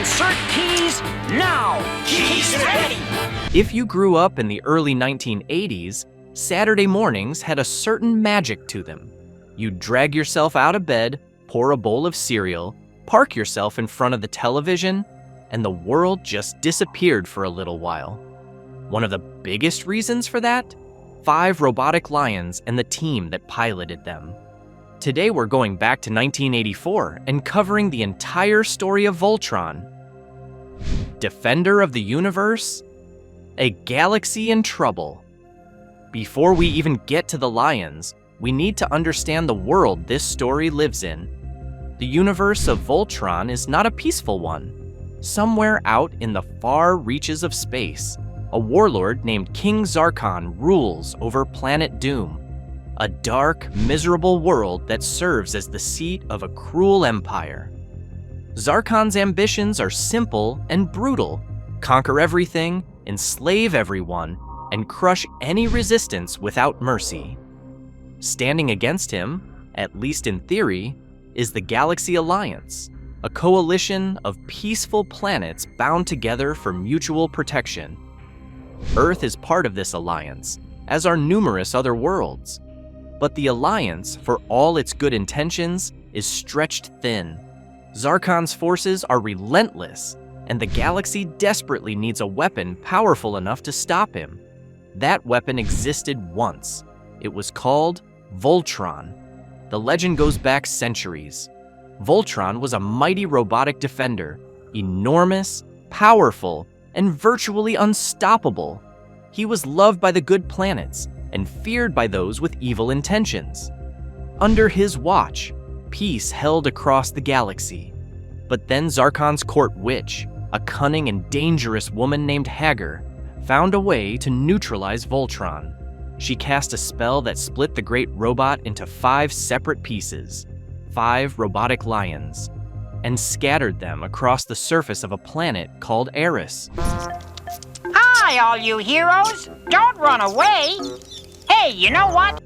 Insert keys now! Keys ready! If you grew up in the early 1980s, Saturday mornings had a certain magic to them. You'd drag yourself out of bed, pour a bowl of cereal, park yourself in front of the television, and the world just disappeared for a little while. One of the biggest reasons for that? 5 robotic lions and the team that piloted them. Today we're going back to 1984 and covering the entire story of Voltron. Defender of the universe? A galaxy in trouble. Before we even get to the lions, we need to understand the world this story lives in. The universe of Voltron is not a peaceful one. Somewhere out in the far reaches of space, a warlord named King Zarkon rules over Planet Doom, a dark, miserable world that serves as the seat of a cruel empire. Zarkon's ambitions are simple and brutal: conquer everything, enslave everyone, and crush any resistance without mercy. Standing against him, at least in theory, is the Galaxy Alliance, a coalition of peaceful planets bound together for mutual protection. Earth is part of this alliance, as are numerous other worlds. But the alliance, for all its good intentions, is stretched thin. Zarkon's forces are relentless, and the galaxy desperately needs a weapon powerful enough to stop him. That weapon existed once. It was called Voltron. The legend goes back centuries. Voltron was a mighty robotic defender, enormous, powerful, and virtually unstoppable. He was loved by the good planets and feared by those with evil intentions. Under his watch, peace held across the galaxy. But then Zarkon's court witch, a cunning and dangerous woman named Hagar, found a way to neutralize Voltron. She cast a spell that split the great robot into 5 separate pieces, 5 robotic lions, and scattered them across the surface of a planet called Eris. Hi, all you heroes! Don't run away! Hey, you know what?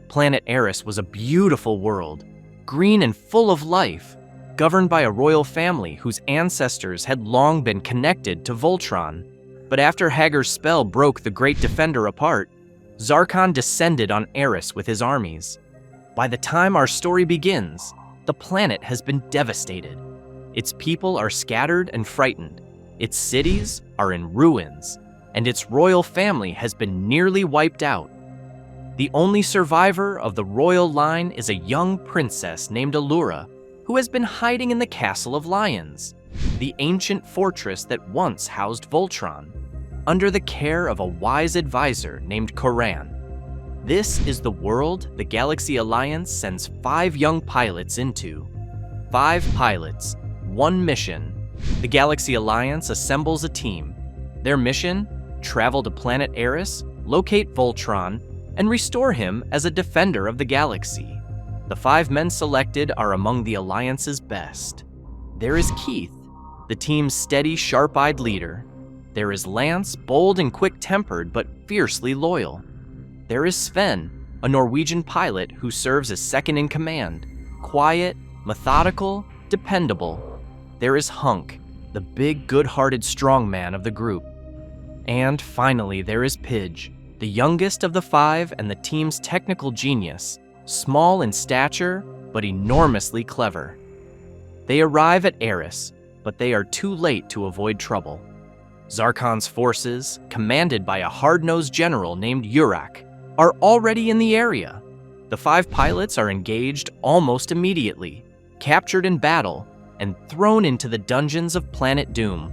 Planet Eris was a beautiful world, green and full of life, governed by a royal family whose ancestors had long been connected to Voltron. But after Hagar's spell broke the Great Defender apart, Zarkon descended on Eris with his armies. By the time our story begins, the planet has been devastated. Its people are scattered and frightened. Its cities are in ruins, and its royal family has been nearly wiped out. The only survivor of the royal line is a young princess named Allura, who has been hiding in the Castle of Lions, the ancient fortress that once housed Voltron, under the care of a wise advisor named Koran. This is the world the Galaxy Alliance sends 5 young pilots into. 5 pilots, 1 mission. The Galaxy Alliance assembles a team. Their mission? Travel to planet Eris, locate Voltron, and restore him as a defender of the galaxy. The 5 men selected are among the Alliance's best. There is Keith, the team's steady, sharp-eyed leader. There is Lance, bold and quick-tempered but fiercely loyal. There is Sven, a Norwegian pilot who serves as second in command, quiet, methodical, dependable. There is Hunk, the big, good-hearted strongman of the group. And finally, there is Pidge, the youngest of the 5 and the team's technical genius, small in stature, but enormously clever. They arrive at Eris, but they are too late to avoid trouble. Zarkon's forces, commanded by a hard-nosed general named Urak, are already in the area. The 5 pilots are engaged almost immediately, captured in battle, and thrown into the dungeons of Planet Doom.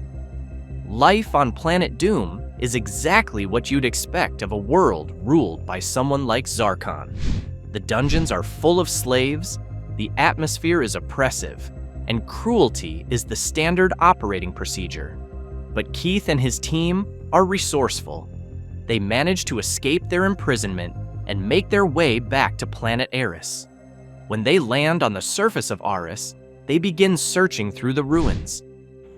Life on Planet Doom is exactly what you'd expect of a world ruled by someone like Zarkon. The dungeons are full of slaves, the atmosphere is oppressive, and cruelty is the standard operating procedure. But Keith and his team are resourceful. They manage to escape their imprisonment and make their way back to planet Eris. When they land on the surface of Eris, they begin searching through the ruins.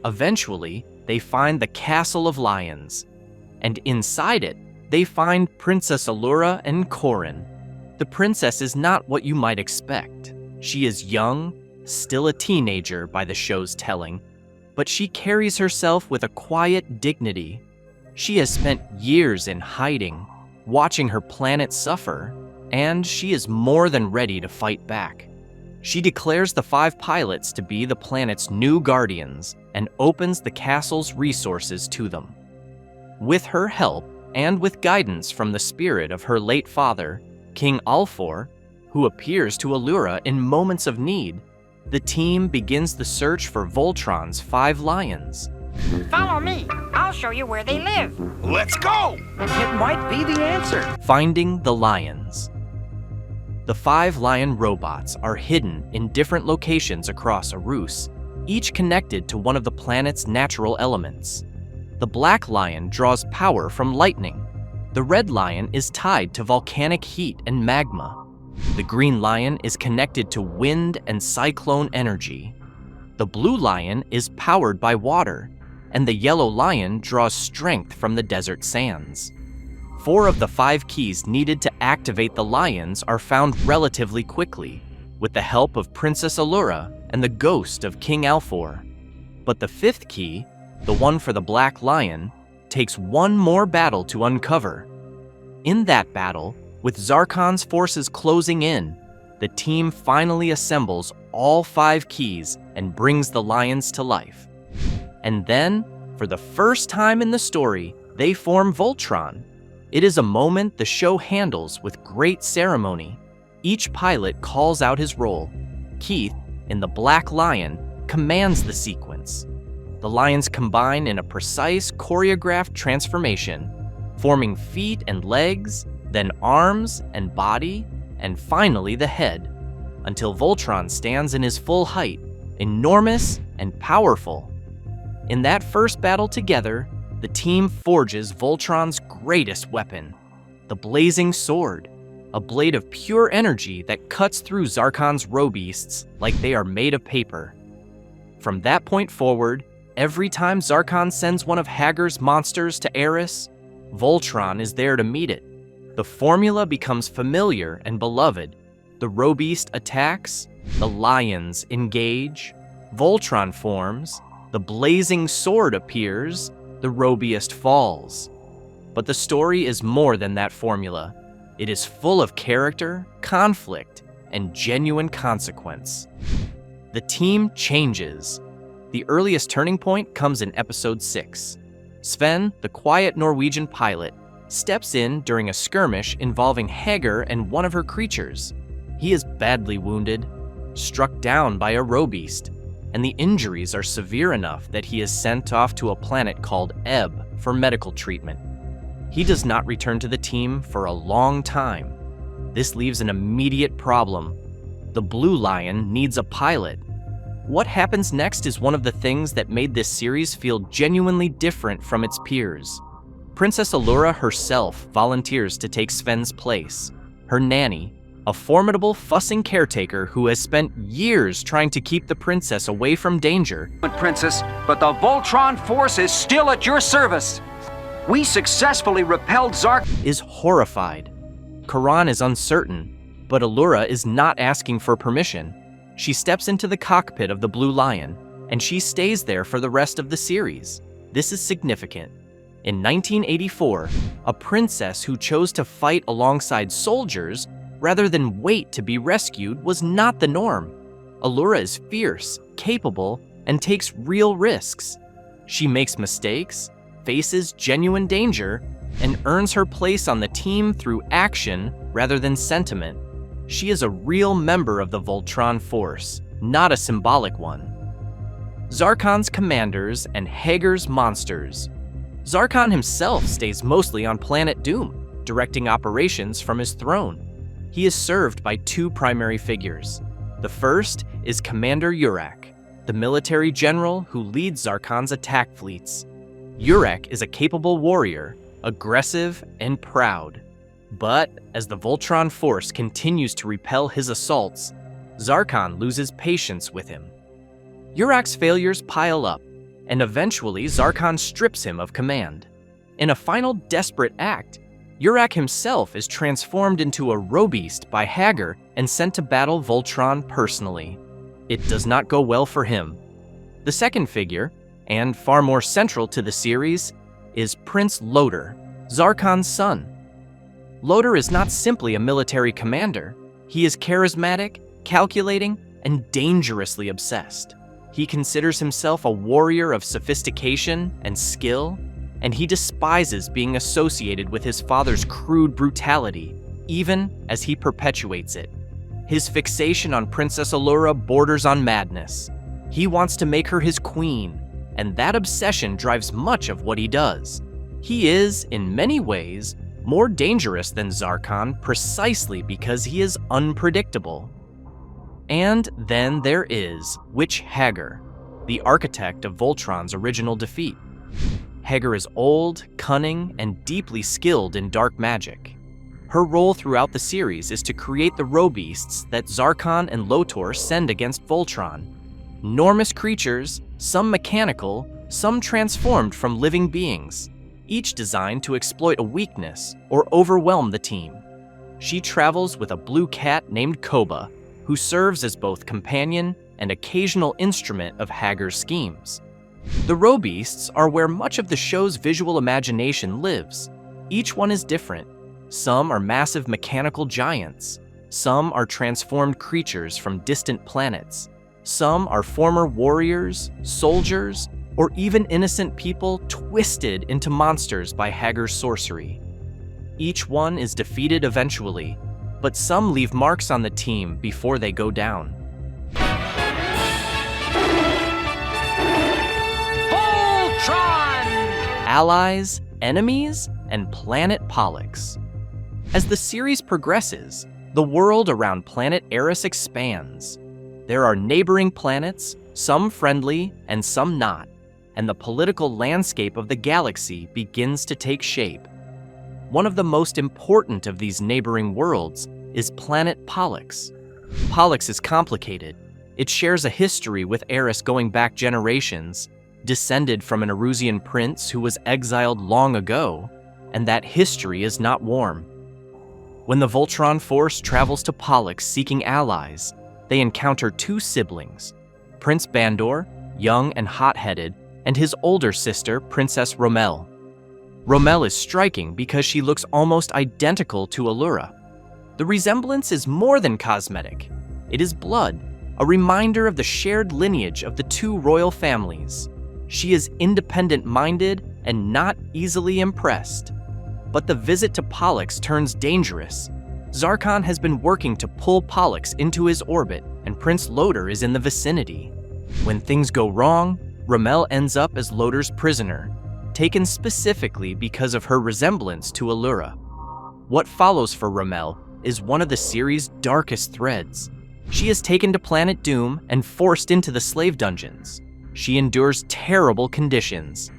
Eventually, they find the Castle of Lions, and inside it, they find Princess Allura and Korin. The princess is not what you might expect. She is young, still a teenager by the show's telling, but she carries herself with a quiet dignity. She has spent years in hiding, watching her planet suffer, and she is more than ready to fight back. She declares the 5 pilots to be the planet's new guardians and opens the castle's resources to them. With her help, and with guidance from the spirit of her late father, King Alfor, who appears to Allura in moments of need, the team begins the search for Voltron's 5 lions. Follow me. I'll show you where they live. Let's go! It might be the answer. Finding the lions. The 5 lion robots are hidden in different locations across Arus, each connected to one of the planet's natural elements. The black lion draws power from lightning. The red lion is tied to volcanic heat and magma. The green lion is connected to wind and cyclone energy. The blue lion is powered by water, and the yellow lion draws strength from the desert sands. 4 of the 5 keys needed to activate the lions are found relatively quickly, with the help of Princess Allura and the ghost of King Alfor. But the 5th key, the one for the black lion, takes one more battle to uncover. In that battle, with Zarkon's forces closing in, the team finally assembles all 5 keys and brings the lions to life. And then, for the first time in the story, they form Voltron. It is a moment the show handles with great ceremony. Each pilot calls out his role. Keith, in the Black Lion, commands the sequence. The lions combine in a precise, choreographed transformation, forming feet and legs, then arms and body, and finally the head, until Voltron stands in his full height, enormous and powerful. In that first battle together, the team forges Voltron's greatest weapon, the blazing sword, a blade of pure energy that cuts through Zarkon's robeasts like they are made of paper. From that point forward, every time Zarkon sends one of Hager's monsters to Eris, Voltron is there to meet it. The formula becomes familiar and beloved. The robeast attacks, the lions engage, Voltron forms, the blazing sword appears, the robeast falls. But the story is more than that formula. It is full of character, conflict, and genuine consequence. The team changes. The earliest turning point comes in episode 6. Sven, the quiet Norwegian pilot, steps in during a skirmish involving Hager and one of her creatures. He is badly wounded, struck down by a robeast, and the injuries are severe enough that he is sent off to a planet called Ebb for medical treatment. He does not return to the team for a long time. This leaves an immediate problem. The Blue Lion needs a pilot. What happens next is one of the things that made this series feel genuinely different from its peers. Princess Allura herself volunteers to take Sven's place. Her nanny, a formidable, fussing caretaker who has spent years trying to keep the princess away from danger, Princess, but the Voltron force is still at your service. We successfully repelled is horrified. Karan is uncertain, but Allura is not asking for permission. She steps into the cockpit of the Blue Lion, and she stays there for the rest of the series. This is significant. In 1984, a princess who chose to fight alongside soldiers rather than wait to be rescued was not the norm. Allura is fierce, capable, and takes real risks. She makes mistakes, faces genuine danger, and earns her place on the team through action rather than sentiment. She is a real member of the Voltron force, not a symbolic one. Zarkon's commanders and Hager's monsters. Zarkon himself stays mostly on Planet Doom, directing operations from his throne. He is served by 2 primary figures. The first is Commander Yurak, the military general who leads Zarkon's attack fleets. Yurak is a capable warrior, aggressive and proud. But as the Voltron force continues to repel his assaults, Zarkon loses patience with him. Yurak's failures pile up, and eventually Zarkon strips him of command. In a final desperate act, Yurak himself is transformed into a robeast by Hager and sent to battle Voltron personally. It does not go well for him. The second figure, And far more central to the series is Prince Loader, Zarkon's son. Loader is not simply a military commander. He is charismatic, calculating, and dangerously obsessed. He considers himself a warrior of sophistication and skill, and he despises being associated with his father's crude brutality, even as he perpetuates it. His fixation on Princess Allura borders on madness. He wants to make her his queen, and that obsession drives much of what he does. He is, in many ways, more dangerous than Zarkon precisely because he is unpredictable. And then there is Witch Hagar, the architect of Voltron's original defeat. Hagar is old, cunning, and deeply skilled in dark magic. Her role throughout the series is to create the robeasts that Zarkon and Lotor send against Voltron. Enormous creatures, some mechanical, some transformed from living beings, each designed to exploit a weakness or overwhelm the team. She travels with a blue cat named Koba, who serves as both companion and occasional instrument of Hagar's schemes. The robeasts are where much of the show's visual imagination lives. Each one is different. Some are massive mechanical giants. Some are transformed creatures from distant planets. Some are former warriors, soldiers, or even innocent people twisted into monsters by Hagar's sorcery. Each one is defeated eventually, but some leave marks on the team before they go down. Voltron! Allies, enemies, and planet Pollux. As the series progresses, the world around planet Eris expands. There are neighboring planets, some friendly and some not, and the political landscape of the galaxy begins to take shape. One of the most important of these neighboring worlds is planet Pollux. Pollux is complicated. It shares a history with Eris going back generations, descended from an Erusian prince who was exiled long ago, and that history is not warm. When the Voltron force travels to Pollux seeking allies, they encounter two siblings, Prince Bandor, young and hot-headed, and his older sister, Princess Rommel. Rommel is striking because she looks almost identical to Allura. The resemblance is more than cosmetic. It is blood, a reminder of the shared lineage of the two royal families. She is independent-minded and not easily impressed. But the visit to Pollux turns dangerous. Zarkon has been working to pull Pollux into his orbit, and Prince Loader is in the vicinity. When things go wrong, Rommel ends up as Loader's prisoner, taken specifically because of her resemblance to Allura. What follows for Rommel is one of the series' darkest threads. She is taken to Planet Doom and forced into the slave dungeons. She endures terrible conditions,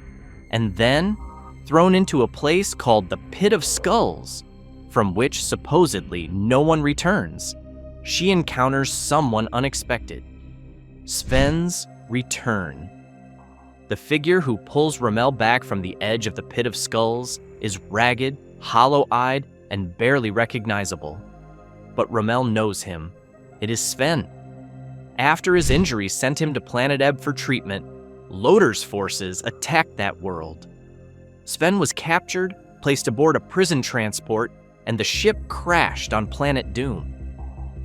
and then thrown into a place called the Pit of Skulls, from which supposedly no one returns. She encounters someone unexpected: Sven's return. The figure who pulls Rommel back from the edge of the Pit of Skulls is ragged, hollow-eyed, and barely recognizable. But Rommel knows him. It is Sven. After his injuries sent him to Planet Ebb for treatment, Loader's forces attacked that world. Sven was captured, placed aboard a prison transport, and the ship crashed on Planet Doom.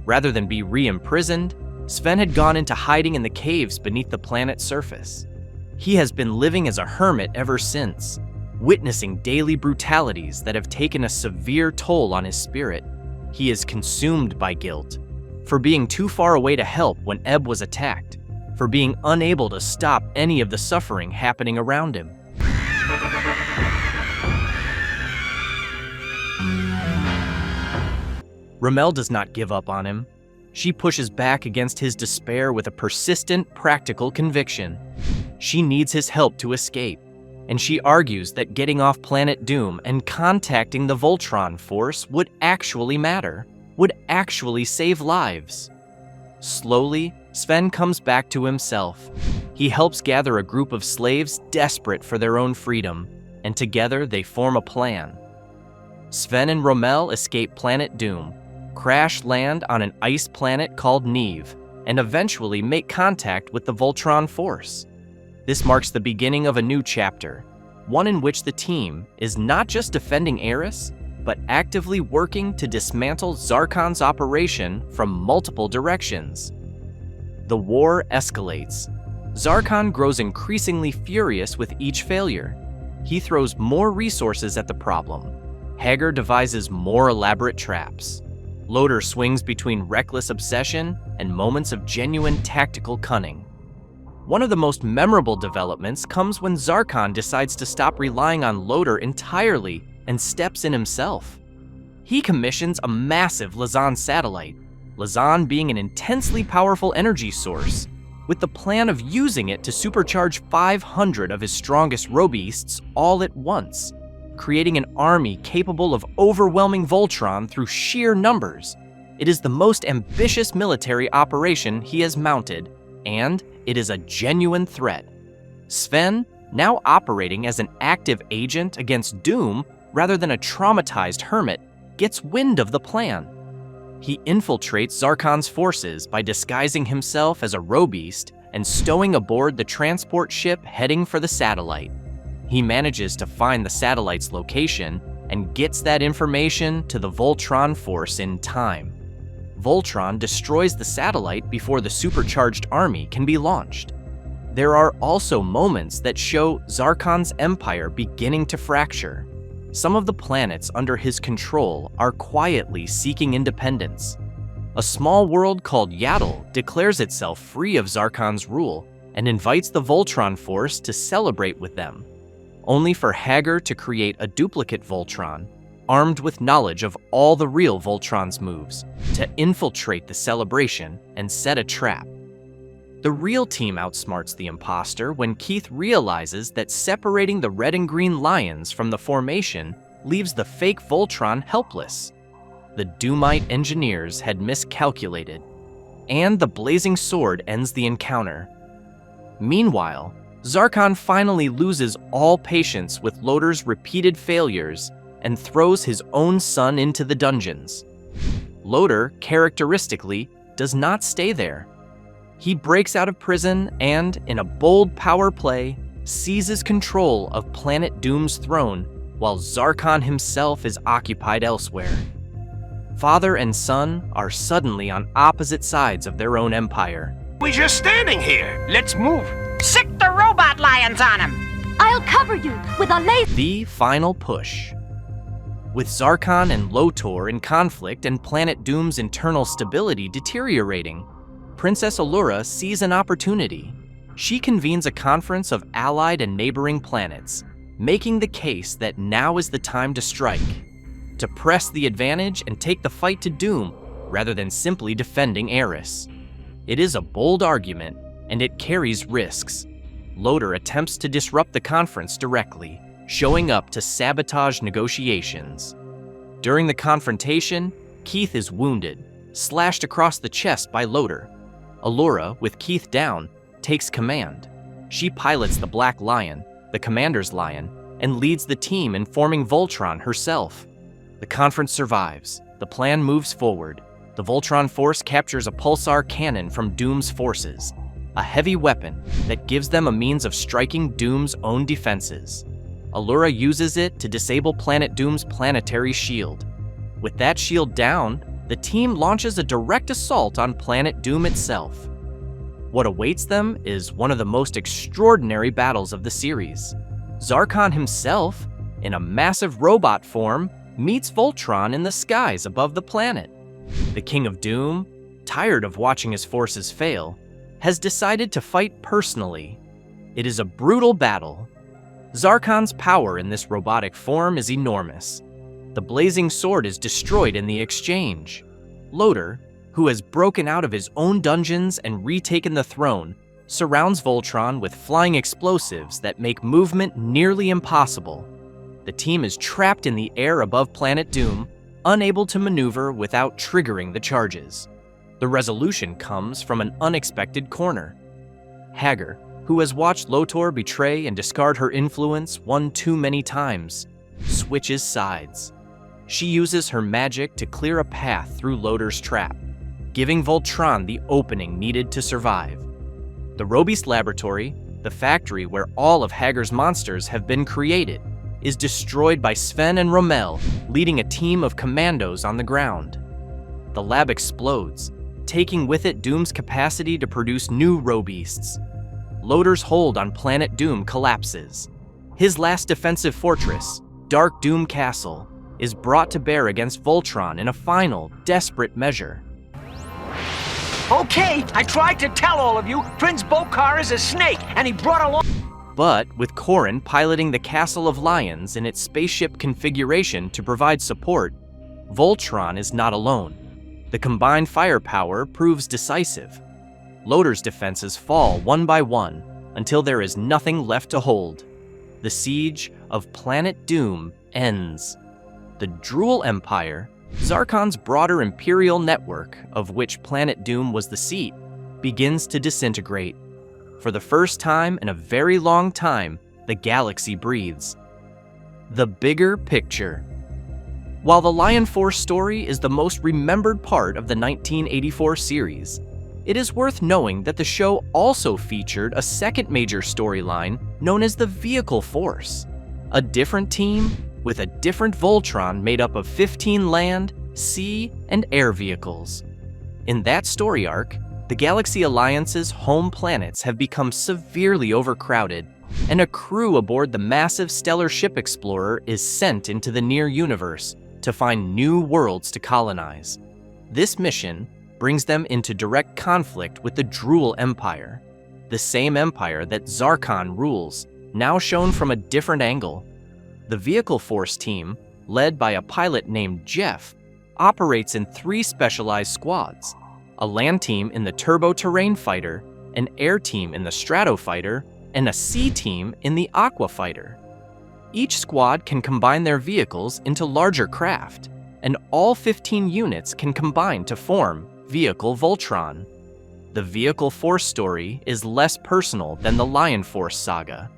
Rather than be re-imprisoned, Sven had gone into hiding in the caves beneath the planet's surface. He has been living as a hermit ever since, witnessing daily brutalities that have taken a severe toll on his spirit. He is consumed by guilt, for being too far away to help when Ebb was attacked, for being unable to stop any of the suffering happening around him. Rommel does not give up on him. She pushes back against his despair with a persistent, practical conviction. She needs his help to escape, and she argues that getting off Planet Doom and contacting the Voltron force would actually matter, would actually save lives. Slowly, Sven comes back to himself. He helps gather a group of slaves desperate for their own freedom, and together they form a plan. Sven and Rommel escape Planet Doom, crash land on an ice planet called Neve, and eventually make contact with the Voltron force. This marks the beginning of a new chapter, one in which the team is not just defending Eris, but actively working to dismantle Zarkon's operation from multiple directions. The war escalates. Zarkon grows increasingly furious with each failure. He throws more resources at the problem. Hager devises more elaborate traps. Loader swings between reckless obsession and moments of genuine tactical cunning. One of the most memorable developments comes when Zarkon decides to stop relying on Loader entirely and steps in himself. He commissions a massive Lazan satellite, Lazan being an intensely powerful energy source, with the plan of using it to supercharge 500 of his strongest robeasts all at once, creating an army capable of overwhelming Voltron through sheer numbers. It is the most ambitious military operation he has mounted, and it is a genuine threat. Sven, now operating as an active agent against Doom rather than a traumatized hermit, gets wind of the plan. He infiltrates Zarkon's forces by disguising himself as a robeast and stowing aboard the transport ship heading for the satellite. He manages to find the satellite's location and gets that information to the Voltron force in time. Voltron destroys the satellite before the supercharged army can be launched. There are also moments that show Zarkon's empire beginning to fracture. Some of the planets under his control are quietly seeking independence. A small world called Yaddle declares itself free of Zarkon's rule and invites the Voltron force to celebrate with them, only for Hager to create a duplicate Voltron, armed with knowledge of all the real Voltron's moves, to infiltrate the celebration and set a trap. The real team outsmarts the imposter when Keith realizes that separating the red and green lions from the formation leaves the fake Voltron helpless. The Doomite engineers had miscalculated, and the blazing sword ends the encounter. Meanwhile, Zarkon finally loses all patience with Loader's repeated failures and throws his own son into the dungeons. Loader, characteristically, does not stay there. He breaks out of prison and, in a bold power play, seizes control of Planet Doom's throne while Zarkon himself is occupied elsewhere. Father and son are suddenly on opposite sides of their own empire. We're just standing here. Let's move. Sick the robot lions on him! I'll cover you with a laser. The final push. With Zarkon and Lotor in conflict and Planet Doom's internal stability deteriorating, Princess Allura sees an opportunity. She convenes a conference of allied and neighboring planets, making the case that now is the time to strike, to press the advantage and take the fight to Doom rather than simply defending Eris. It is a bold argument, and it carries risks. Loader attempts to disrupt the conference directly, showing up to sabotage negotiations. During the confrontation, Keith is wounded, slashed across the chest by Loader. Allura, with Keith down, takes command. She pilots the Black Lion, the Commander's Lion, and leads the team in forming Voltron herself. The conference survives. The plan moves forward. The Voltron force captures a pulsar cannon from Doom's forces, a heavy weapon that gives them a means of striking Doom's own defenses. Allura uses it to disable Planet Doom's planetary shield. With that shield down, the team launches a direct assault on Planet Doom itself. What awaits them is one of the most extraordinary battles of the series. Zarkon himself, in a massive robot form, meets Voltron in the skies above the planet. The King of Doom, tired of watching his forces fail, has decided to fight personally. It is a brutal battle. Zarkon's power in this robotic form is enormous. The blazing sword is destroyed in the exchange. Loader, who has broken out of his own dungeons and retaken the throne, surrounds Voltron with flying explosives that make movement nearly impossible. The team is trapped in the air above Planet Doom, unable to maneuver without triggering the charges. The resolution comes from an unexpected corner. Hager, who has watched Lotor betray and discard her influence one too many times, switches sides. She uses her magic to clear a path through Loader's trap, giving Voltron the opening needed to survive. The Robeast Laboratory, the the factory where all of Hager's monsters have been created, is destroyed by Sven and Rommel, leading a team of commandos on the ground. The lab explodes, taking with it Doom's capacity to produce new robeasts. Loader's hold on Planet Doom collapses. His last defensive fortress, Dark Doom Castle, is brought to bear against Voltron in a final, desperate measure. Okay, I tried to tell all of you, Prince Bokar is a snake, and he brought along... But with Corrin piloting the Castle of Lions in its spaceship configuration to provide support, Voltron is not alone. The combined firepower proves decisive. Loader's defenses fall one by one until there is nothing left to hold. The siege of Planet Doom ends. The Drool Empire, Zarkon's broader imperial network, of which Planet Doom was the seat, begins to disintegrate. For the first time in a very long time, the galaxy breathes. The bigger picture. While the Lion Force story is the most remembered part of the 1984 series, it is worth knowing that the show also featured a second major storyline known as the Vehicle Force, a different team with a different Voltron made up of 15 land, sea, and air vehicles. In that story arc, the Galaxy Alliance's home planets have become severely overcrowded, and a crew aboard the massive Stellar Ship Explorer is sent into the near universe to find new worlds to colonize. This mission brings them into direct conflict with the Drool Empire, the same empire that Zarkon rules, now shown from a different angle. The Vehicle Force team, led by a pilot named Jeff, operates in 3 specialized squads: a land team in the Turbo Terrain Fighter, an air team in the Stratofighter, and a sea team in the Aqua Fighter. Each squad can combine their vehicles into larger craft, and all 15 units can combine to form Vehicle Voltron. The Vehicle Force story is less personal than the Lion Force saga.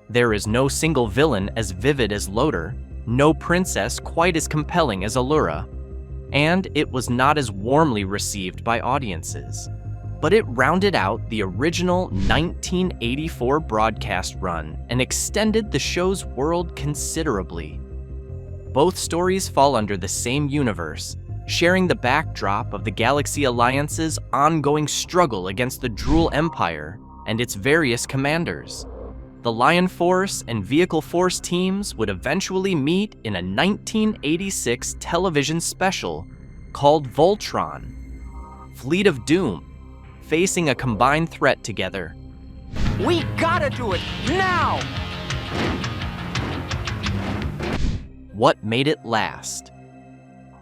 There is no single villain as vivid as Loader, no princess quite as compelling as Allura, and it was not as warmly received by audiences. But it rounded out the original 1984 broadcast run and extended the show's world considerably. Both stories fall under the same universe, sharing the backdrop of the Galaxy Alliance's ongoing struggle against the Drool Empire and its various commanders. The Lion Force and Vehicle Force teams would eventually meet in a 1986 television special called Voltron. Fleet of Doom, facing a combined threat together. We gotta do it, now! What made it last?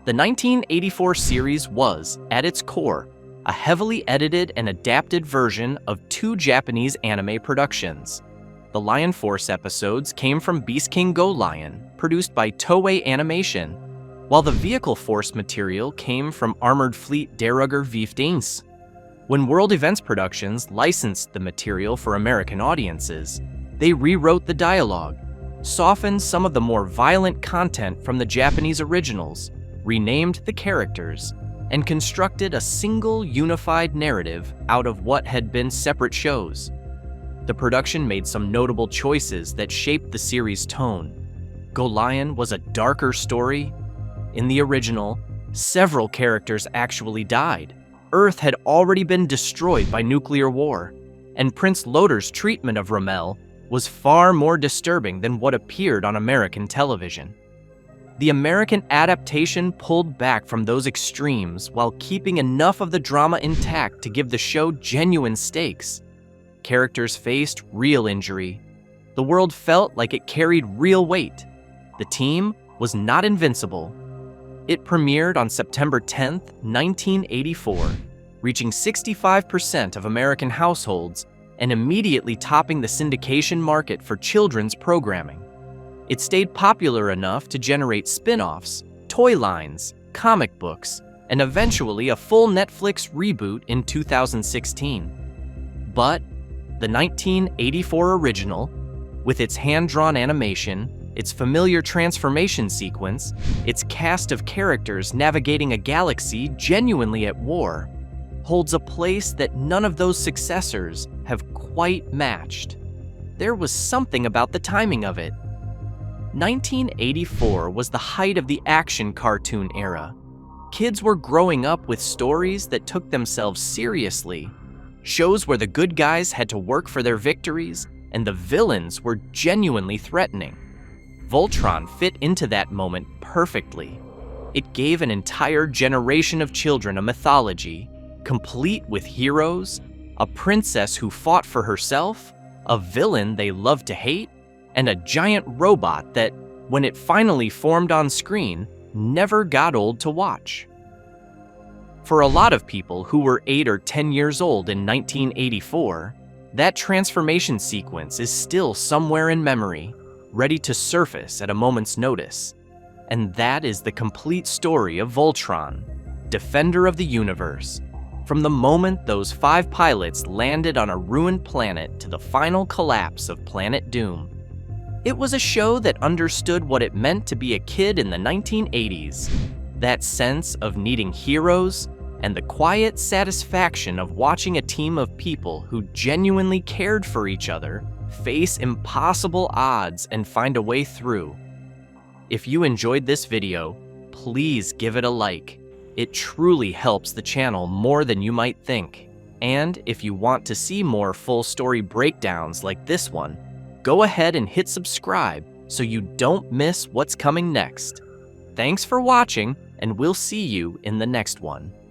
The 1984 series was, at its core, a heavily edited and adapted version of 2 Japanese anime productions. The Lion Force episodes came from Beast King Go Lion, produced by Toei Animation, while the Vehicle Force material came from Armored Fleet Derugger Vifdings. When World Events Productions licensed the material for American audiences, they rewrote the dialogue, softened some of the more violent content from the Japanese originals, renamed the characters, and constructed a single unified narrative out of what had been separate shows. The production made some notable choices that shaped the series' tone. Go Lion was a darker story. In the original, several characters actually died. Earth had already been destroyed by nuclear war, and Prince Loader's treatment of Rommel was far more disturbing than what appeared on American television. The American adaptation pulled back from those extremes while keeping enough of the drama intact to give the show genuine stakes. Characters faced real injury. The world felt like it carried real weight. The team was not invincible. It premiered on September 10, 1984, reaching 65% of American households and immediately topping the syndication market for children's programming. It stayed popular enough to generate spin-offs, toy lines, comic books, and eventually a full Netflix reboot in 2016. But the 1984 original, with its hand-drawn animation, its familiar transformation sequence, its cast of characters navigating a galaxy genuinely at war, holds a place that none of those successors have quite matched. there was something about the timing of it. 1984 was the height of the action cartoon era. Kids were growing up with stories that took themselves seriously, shows where the good guys had to work for their victories and the villains were genuinely threatening. Voltron fit into that moment perfectly. It gave an entire generation of children a mythology, complete with heroes, a princess who fought for herself, a villain they loved to hate, and a giant robot that, when it finally formed on screen, never got old to watch. For a lot of people who were 8 or 10 years old in 1984, that transformation sequence is still somewhere in memory, ready to surface at a moment's notice. And that is the complete story of Voltron, defender of the universe. From the moment those 5 pilots landed on a ruined planet to the final collapse of Planet Doom. It was a show that understood what it meant to be a kid in the 1980s, that sense of needing heroes, and the quiet satisfaction of watching a team of people who genuinely cared for each other face impossible odds and find a way through. If you enjoyed this video, please give it a like. It truly helps the channel more than you might think. And if you want to see more full story breakdowns like this one, go ahead and hit subscribe so you don't miss what's coming next. Thanks for watching, and we'll see you in the next one.